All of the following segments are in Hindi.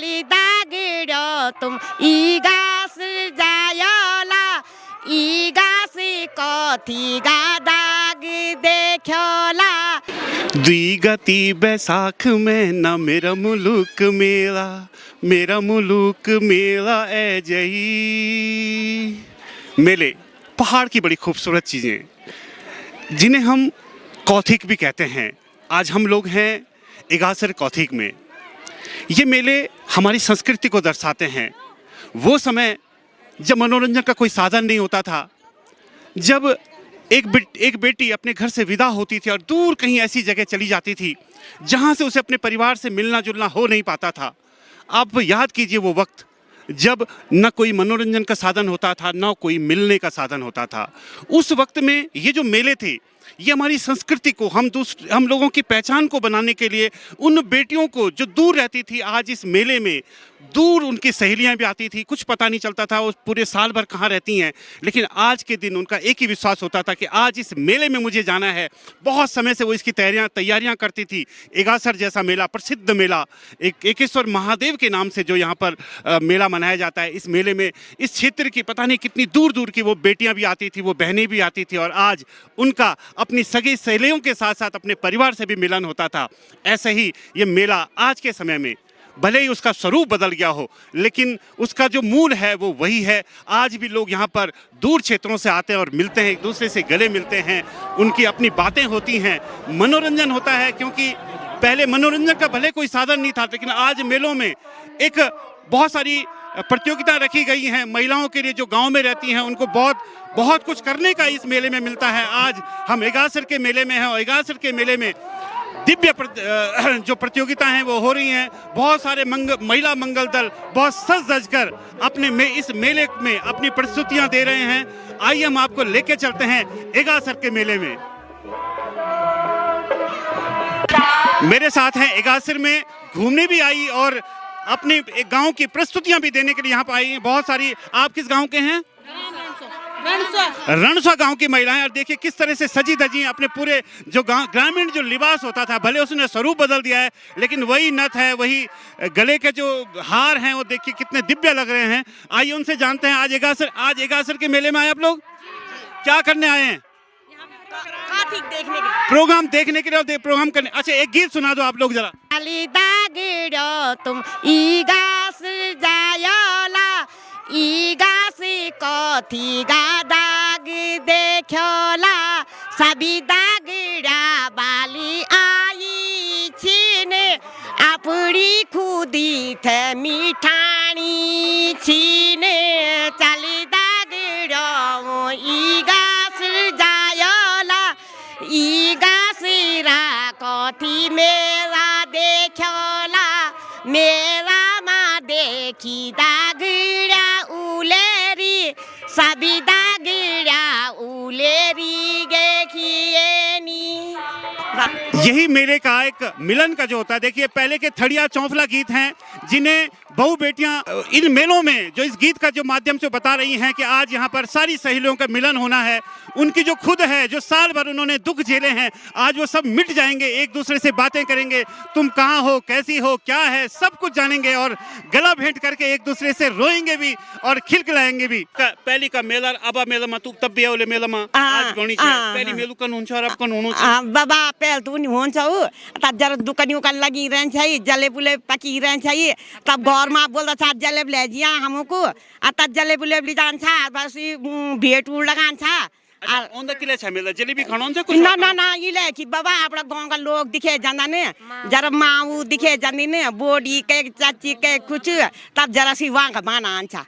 चालिदागिर तुम इगास जायला इगास कथी गादाग देखला। दुई गति बैसाख में ना मेरा मुलुक मेला ए जही। मेले पहाड़ की बड़ी खूबसूरत चीज़ें जिन्हें हम कौथिग भी कहते हैं। आज हम लोग हैं इगासर कौथिग में। ये मेले हमारी संस्कृति को दर्शाते हैं। वो समय जब मनोरंजन का कोई साधन नहीं होता था, जब एक बेटी अपने घर से विदा होती थी और दूर कहीं ऐसी जगह चली जाती थी जहाँ से उसे अपने परिवार से मिलना जुलना हो नहीं पाता था। आप याद कीजिए वो वक्त जब न कोई मनोरंजन का साधन होता था, न कोई मिलने का साधन होता था। उस वक्त में ये जो मेले थे, ये हमारी संस्कृति को, हम लोगों की पहचान को बनाने के लिए उन बेटियों को जो दूर रहती थी, आज इस मेले में दूर उनकी सहेलियां भी आती थी। कुछ पता नहीं चलता था वो पूरे साल भर कहाँ रहती हैं, लेकिन आज के दिन उनका एक ही विश्वास होता था कि आज इस मेले में मुझे जाना है। बहुत समय से वो इसकी तैयारियां करती थी। इगासर जैसा मेला, प्रसिद्ध मेला, एक एकेश्वर महादेव के नाम से जो यहाँ पर मेला मनाया जाता है, इस मेले में इस क्षेत्र की पता नहीं कितनी दूर दूर की वो बेटियाँ भी आती थी, वो बहनें भी आती थी और आज उनका अपनी सगी सहेलियों के साथ साथ अपने परिवार से भी मिलन होता था। ऐसे ही ये मेला आज के समय में भले ही उसका स्वरूप बदल गया हो, लेकिन उसका जो मूल है वो वही है। आज भी लोग यहाँ पर दूर क्षेत्रों से आते हैं और मिलते हैं, एक दूसरे से गले मिलते हैं, उनकी अपनी बातें होती हैं, मनोरंजन होता है। क्योंकि पहले मनोरंजन का भले कोई साधन नहीं था, लेकिन आज मेलों में एक बहुत सारी प्रतियोगिता रखी गई हैं। महिलाओं के लिए जो गाँव में रहती हैं उनको बहुत कुछ करने का इस मेले में मिलता है। आज हम इगासर के मेले में हैं और इगासर के मेले में दिव्य जो प्रतियोगिता हैं वो हो रही हैं। बहुत सारे महिला मंगल दल बहुत सज धज कर इस मेले में अपनी प्रस्तुतियां दे रहे हैं। आइए हम आपको लेके चलते हैं इगासर के मेले में। मेरे साथ हैं इगासर में घूमने भी आई और अपने एक गांव की प्रस्तुतियां भी देने के लिए यहाँ पर आई हैं बहुत सारी। आप किस गांव के हैं? रणसा गांव की महिलाएं। और देखिए किस तरह से सजी धजी अपने पूरे जो ग्रामीण जो लिबास होता था, भले उसने स्वरूप बदल दिया है, लेकिन वही नथ है, वही गले के जो हार हैं वो देखिए कितने दिव्य लग रहे हैं। आइए उनसे जानते हैं। आज इगासर के मेले में आए आप लोग, क्या करने आए हैं? प्रोग्राम देखने के लिए प्रोग्राम करने। अच्छा, एक गीत सुना दो आप लोग जरा। तुम इगास जायला इगास कथी गादाग देखला। सभी दागिरा बाली आई छीने अपनी खुदी थे मिठानी छीने। चाली दागिरा इगास जायला इगासिरा कथी मेला देखला। मेला मा देखी दागिरा उलेरी सभी दागिरा उलेरी देखिएनी। यही मेले का एक मिलन का जो होता है। देखिए पहले के थड़िया चौफला गीत हैं जिन्हें बहु बेटियां इन मेलों में जो इस गीत का जो माध्यम से बता रही हैं कि आज यहाँ पर सारी सहेलियों का मिलन होना है। उनकी जो खुद है, जो साल भर उन्होंने दुख झेले हैं, आज वो सब मिट जाएंगे, एक दूसरे से बातें करेंगे। तुम कहाँ हो, कैसी हो, क्या है, सब कुछ जानेंगे और गला भेंट करके एक दूसरे से रोएंगे भी और खिलखिलाएंगे भी। पहली का मेला अब मेला में तू तब भी आओले मेला में आज गणी छे पहली मेलु कन हुन्छ र कन हुनु छ बाबा पहल तू नि हुन्छ उ त जरा दुकानियों का लगी रहन छै, जलेबुले पकी रहन छै, तब घरमा बोल्दा छ जलेब ले जिया हमको आ त जलेबुले ले जान्छ बस भेट उड लगान्छ। ओंदा किले छ मेला जलेबी खानो छ कुछ ना इले कि बाबा अपना गांव का लोग दिखे जाना ने, जरा माऊ दिखे जानी ने, बोडी के चाची के कुछ तब जरा सी वहां का बना आंचा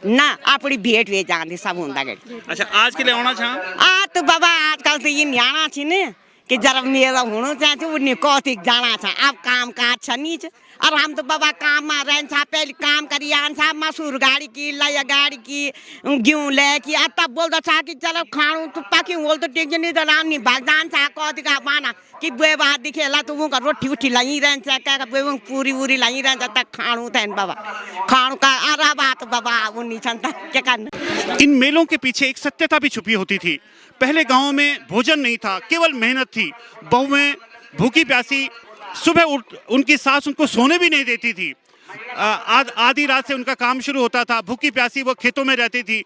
ना अपनी भेट वे जाने सब हुंदा गए। अच्छा, आज के लिए आना छ आ तो बाबा आजकल तो ये न्याणा छी ने कि जरा मेला हुनु चाहन्छ उनी कति जाना छ। अब काम काज छ नि और हम तो बाबा काम में रहन्छ, पहले काम करी आन्छ, मसूर गाड़ी की लया गाड़ी की गेहूं ले की तब बोलता छ कि चलो खाणु तो पाकी बोल तो टेक नहीं तो राम नहीं भाग जान्छ कति का बाना कि बेवा दिखेला तो उनका रोटी उठी लाई रहन्छ का बेवा पूरी उरी लाई रहन्छ त खाणु थैन बाबा खाणु का आरा बात बाबा उनी छन त के करना। इन मेलों के पीछे एक सत्यता भी छुपी होती थी। पहले गांव में भोजन नहीं था, केवल मेहनत थी। बहुएं भूखी प्यासी सुबह उनकी सास उनको सोने भी नहीं देती थी। आधी रात से उनका काम शुरू होता था, भूखी प्यासी वो खेतों में रहती थी।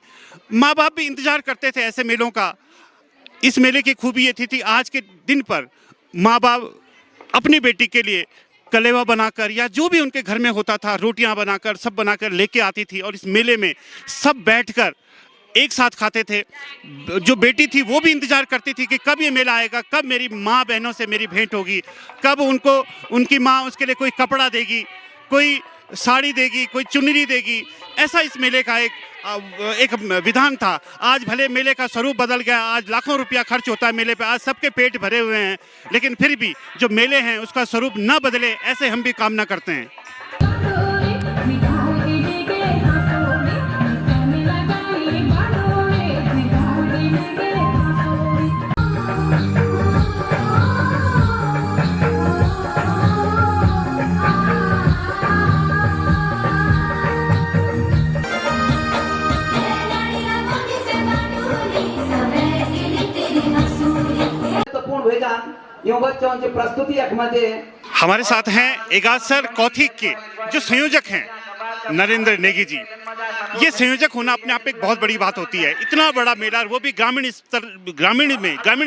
माँ बाप भी इंतजार करते थे ऐसे मेलों का। इस मेले की खूबी ये थी आज के दिन पर माँ बाप अपनी बेटी के लिए कलेवा बनाकर या जो भी उनके घर में होता था, रोटियां बनाकर सब बनाकर लेके आती थी और इस मेले में सब बैठकर एक साथ खाते थे। जो बेटी थी वो भी इंतजार करती थी कि कब ये मेला आएगा, कब मेरी माँ बहनों से मेरी भेंट होगी, कब उनको उनकी माँ उसके लिए कोई कपड़ा देगी, कोई साड़ी देगी, कोई चुनरी देगी। ऐसा इस मेले का एक विधान था। आज भले मेले का स्वरूप बदल गया, आज लाखों रुपया खर्च होता है मेले पे, आज सबके पेट भरे हुए हैं, लेकिन फिर भी जो मेले हैं उसका स्वरूप न बदले, ऐसे हम भी कामना करते हैं। यूं बच्चों प्रस्तुति अखमदे हमारे साथ हैं एगासर कौथिक के जो संयोजक हैं नरेंद्र नेगी जी। ये संयोजक होना अपने आप में एक बहुत बड़ी बात होती है। इतना बड़ा मेला, वो भी ग्रामीण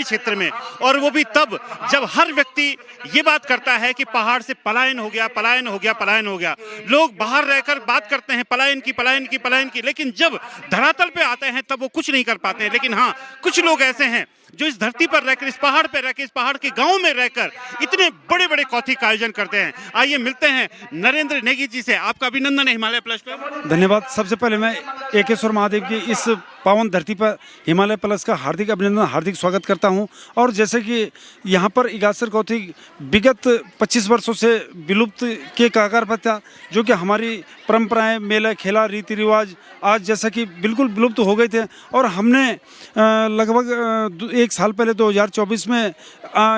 क्षेत्र में, और वो भी तब जब हर व्यक्ति ये बात करता है कि पहाड़ से पलायन हो गया, पलायन हो गया, पलायन हो गया। लोग बाहर रहकर बात करते हैं पलायन की, पलायन की, पलायन की, लेकिन जब धरातल पे आते हैं तब वो कुछ नहीं कर पाते हैं। लेकिन हाँ, कुछ लोग ऐसे हैं जो इस धरती पर रहकर, इस पहाड़ पर रहकर, इस पहाड़ के गांव में रहकर इतने बड़े बड़े कौथिक का आयोजन करते हैं। आइए मिलते हैं नरेंद्र नेगी जी से। आपका अभिनंदन है हिमालय प्लस पे। धन्यवाद। सबसे पहले मैं एकेश्वर महादेव की इस पावन धरती पर हिमालय प्लस का हार्दिक अभिनंदन, हार्दिक स्वागत करता हूं। और जैसे कि यहाँ पर एगासर कौथिक विगत 25 वर्षों से विलुप्त के कगार पर था, जो कि हमारी परंपराएं, मेला, खेला, रीति रिवाज आज जैसा कि बिल्कुल विलुप्त हो गए थे। और हमने लगभग 1 साल पहले 2024 में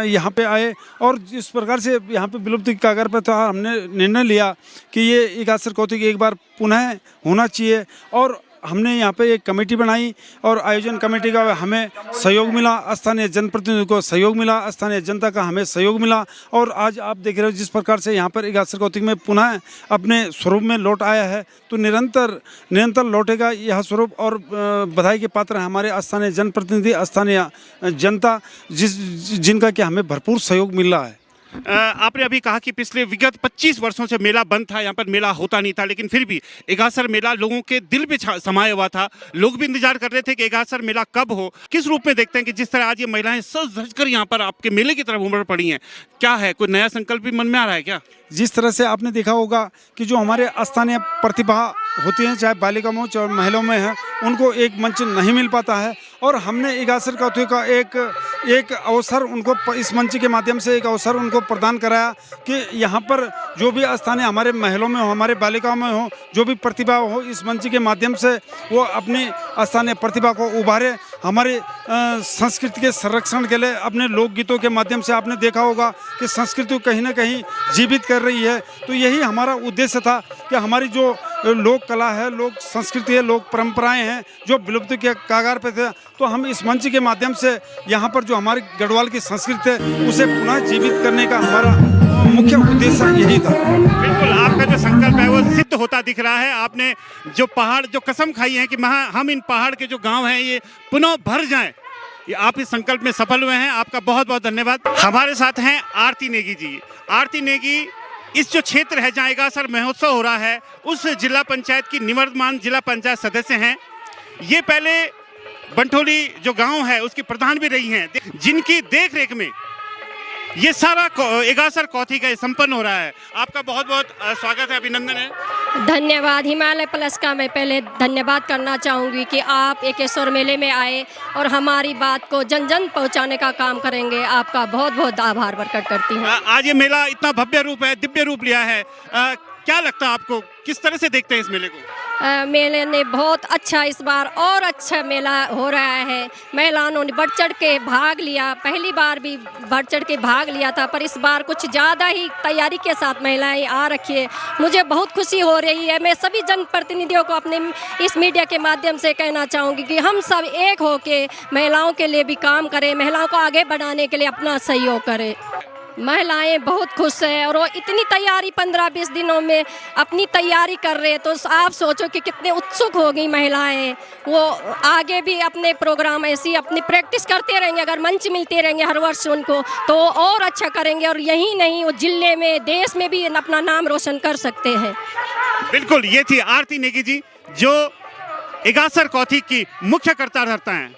यहाँ पे आए और जिस प्रकार से यहाँ पे विलुप्त के कगार पर था, हमने निर्णय लिया कि ये एगासर कौथिक एक बार पुनः होना चाहिए। और हमने यहाँ पे एक कमेटी बनाई और आयोजन कमेटी का हमें सहयोग मिला, स्थानीय जनप्रतिनिधियों को सहयोग मिला, स्थानीय जनता का हमें सहयोग मिला। और आज आप देख रहे हो जिस प्रकार से यहाँ पर एगासर कौथिक में पुनः अपने स्वरूप में लौट आया है, तो निरंतर लौटेगा यह स्वरूप। और बधाई के पात्र हैं हमारे स्थानीय जनप्रतिनिधि, स्थानीय जनता, जिनका कि हमें भरपूर सहयोग मिल रहा है। आपने अभी कहा कि पिछले विगत 25 वर्षों से मेला बंद था, यहाँ पर मेला होता नहीं था, लेकिन फिर भी एगासर मेला लोगों के दिल पे समाया हुआ था। लोग भी इंतजार कर रहे थे कि एगासर मेला कब हो। किस रूप में देखते हैं कि जिस तरह आज ये महिलाएं सज धज कर यहाँ पर आपके मेले की तरफ उमड़ पड़ी हैं, क्या है, कोई नया संकल्प भी मन में आ रहा है क्या? जिस तरह से आपने देखा होगा कि जो हमारे स्थानीय प्रतिभा होती हैं, चाहे बालिका में चाहे महिलाओं में है, उनको एक मंच नहीं मिल पाता है। और हमने एगासर कौथिक का एक अवसर उनको इस मंच के माध्यम से एक अवसर उनको प्रदान कराया कि यहाँ पर जो भी स्थानीय हमारे महिलाओं में हो, हमारे बालिकाओं में हो, जो भी प्रतिभा हो, इस मंच के माध्यम से वो अपनी स्थानीय प्रतिभा को उभारे। हमारे संस्कृति के संरक्षण के लिए अपने लोकगीतों के माध्यम से आपने देखा होगा कि संस्कृति को कहीं ना कहीं जीवित कर रही है। तो यही हमारा उद्देश्य था कि हमारी जो लोक कला है, लोक संस्कृति है, लोक परंपराएं हैं, जो विलुप्त के कगार पे थे, तो हम इस मंच के माध्यम से यहाँ पर जो हमारी गढ़वाल की संस्कृति है उसे पुनः जीवित करने का हमारा मुख्य उद्देश्य यही था। बिल्कुल, आपका जो संकल्प है वो सिद्ध होता दिख रहा है। आपने जो पहाड़, जो कसम खाई है कि हम इन पहाड़ के जो गाँव हैं ये पुनः भर जाएं, ये आप इस संकल्प में सफल हुए हैं। आपका बहुत बहुत धन्यवाद। हमारे साथ हैं आरती नेगी जी। आरती नेगी इस जो क्षेत्र है जहाँ एगासर महोत्सव हो रहा है, उस जिला पंचायत की निवर्तमान जिला पंचायत सदस्य हैं। ये पहले बंठोली जो गांव है उसकी प्रधान भी रही हैं, जिनकी देख रेख में ये सारा एगासर कौथिक है संपन्न हो रहा है। आपका बहुत बहुत स्वागत है, अभिनंदन है। धन्यवाद। हिमालय प्लस का मैं पहले धन्यवाद करना चाहूँगी कि आप एकेश्वर मेले में आए और हमारी बात को जन जन पहुँचाने का काम करेंगे। आपका बहुत बहुत आभार प्रकट करती हूँ। आज ये मेला इतना भव्य रूप है, दिव्य रूप लिया है, क्या लगता है आपको, किस तरह से देखते हैं इस मेले को? मेले ने बहुत अच्छा, इस बार और अच्छा मेला हो रहा है। महिलाओं ने बढ़ चढ़ के भाग लिया, पहली बार भी बढ़ चढ़ के भाग लिया था, पर इस बार कुछ ज़्यादा ही तैयारी के साथ महिलाएं आ रखी है। मुझे बहुत खुशी हो रही है। मैं सभी जनप्रतिनिधियों को अपने इस मीडिया के माध्यम से कहना चाहूँगी कि हम सब एक होके महिलाओं के लिए भी काम करें, महिलाओं को आगे बढ़ाने के लिए अपना सहयोग करें। महिलाएं बहुत खुश है और वो इतनी तैयारी 15-20 दिनों में अपनी तैयारी कर रहे हैं, तो आप सोचो कि कितने उत्सुक हो गई महिलाएं। वो आगे भी अपने प्रोग्राम ऐसी अपनी प्रैक्टिस करते रहेंगे, अगर मंच मिलते रहेंगे हर वर्ष उनको तो वो और अच्छा करेंगे, और यही नहीं वो जिले में देश में भी अपना नाम रोशन कर सकते हैं। बिल्कुल, ये थी आरती नेगी जी जो इगासर कौथिग की मुख्य कर्ता रहता है।